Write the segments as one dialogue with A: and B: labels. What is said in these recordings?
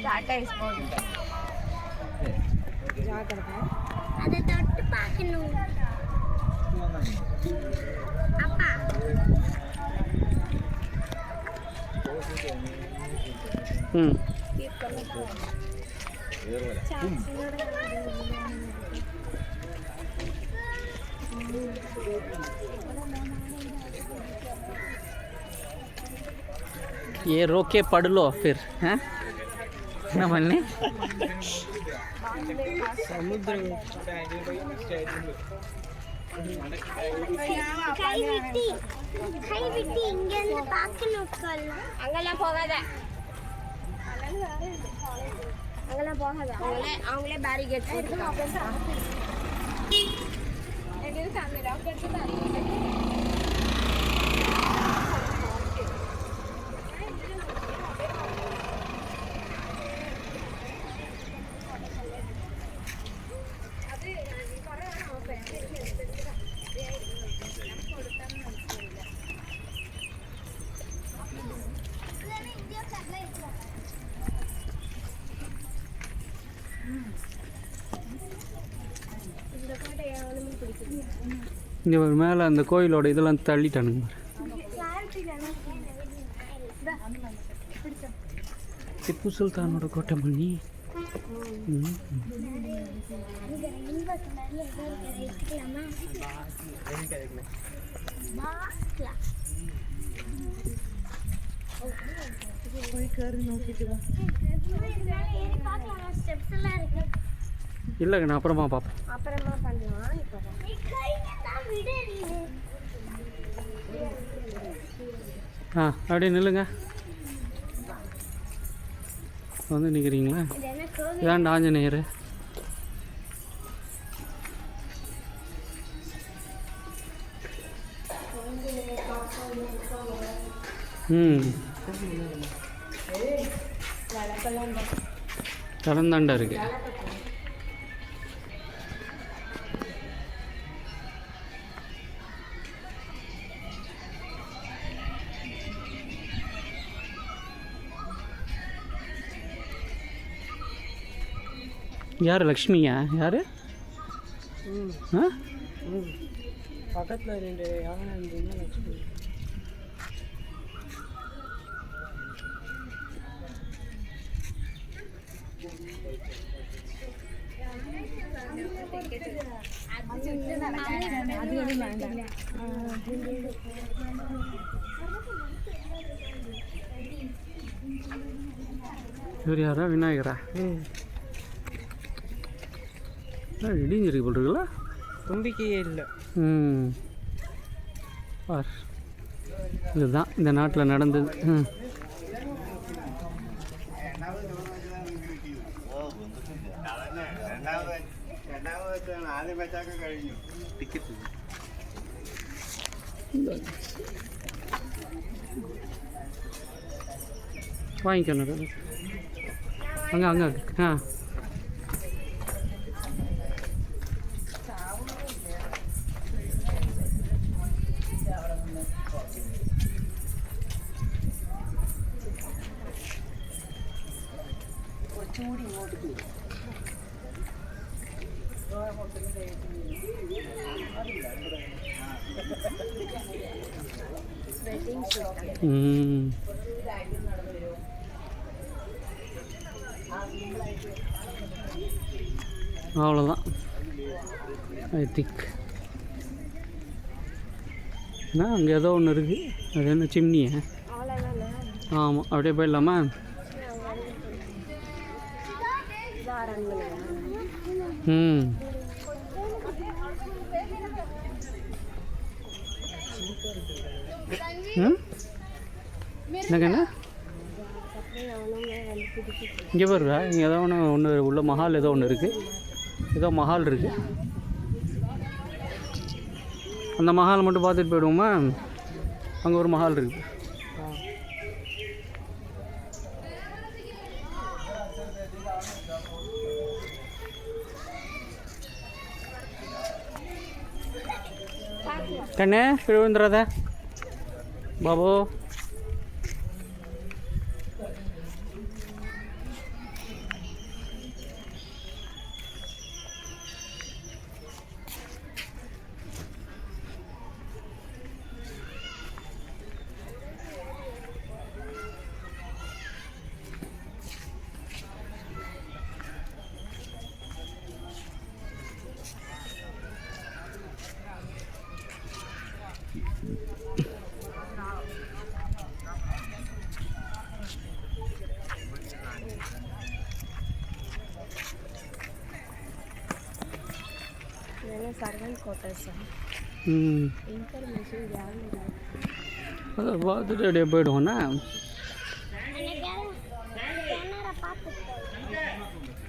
A: Tata sport
B: ஜாக்கிரதை.
A: அதை தொட்டு பார்க்கணும் அப்பா.
C: ये रोके पढ़ लो फिर हैं ना मन्ने
B: समुद्र
A: கை விட்டு இங்க இருந்து பார்க்கணும். அங்கெல்லாம் போகாத, அங்கெல்லாம் போகாத. அவங்களே பேரிகேட் போட்டுருக்காங்க.
C: இங்கே ஒரு மேலே அந்த கோயிலோட இதெல்லாம் தள்ளிட்டானுங்க. திப்பு சுல்தானோட கோட்டை பண்ணி இல்லைங்க, நான் அப்புறமா பார்ப்பேன்.
A: அப்புறமா பண்ணுவான்.
C: அப்படியே நில்லுங்க. வந்து நிற்கிறீங்களா? ஏன்டா ஆஞ்சநேயர்? தளந்தாண்டா இருக்கு. யார் லக்ஷ்மியா? யார்?
B: பக்கத்தில் ரெண்டு யானை இருந்ததுன்னா லக்ஷ்மி.
C: இவர் யாரா? விநாயகரா? இடிஞ்சிருக்கு போல் இருக்குல்ல?
B: நம்பிக்கையே இல்லை.
C: பார், இதுதான் இந்த நாட்டில் நடந்தது. வாங்கிக்கணும். அங்கே அங்கே அவ்வளோதான் ஐ திங்க். அங்கே ஏதோ ஒன்று இருக்குது. அது என்ன சிம்னியா? ஆமாம், அப்படியே போயிடலாமா? என்னங்கண்ணா இங்கே வருவா? இங்கே ஏதோ ஒன்று உள்ள மஹால் ஏதோ ஒன்று இருக்குது. ஏதோ மஹால் இருக்குது. அந்த மஹால் மட்டும் பார்த்துட்டு போயிடுவோமா? அங்கே ஒரு மஹால் இருக்குது. கண்ணே கீழே விழுந்துடாத பாபு.
A: சர்வன்ட் குவார்ட்டர்ஸ்
C: ம்
A: இன்ஃபர்மேஷன் யாரும்
C: அதை பார்த்துட்டு அப்படியே போயிடுவோண்ணா.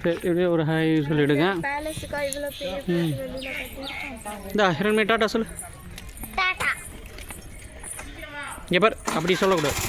C: சரி இப்படியே ஒரு ஹாய் சொல்லிவிடுங்க.
A: பேலஸுக்கா இவ்வளோ பேர் வெளியில் கட்டியிருக்காங்க.
C: இந்த ஹிரண்மை டாட்டா சொல்லு.
A: டாடா.
C: இங்கே பார் அப்படி சொல்லக்கூடாது.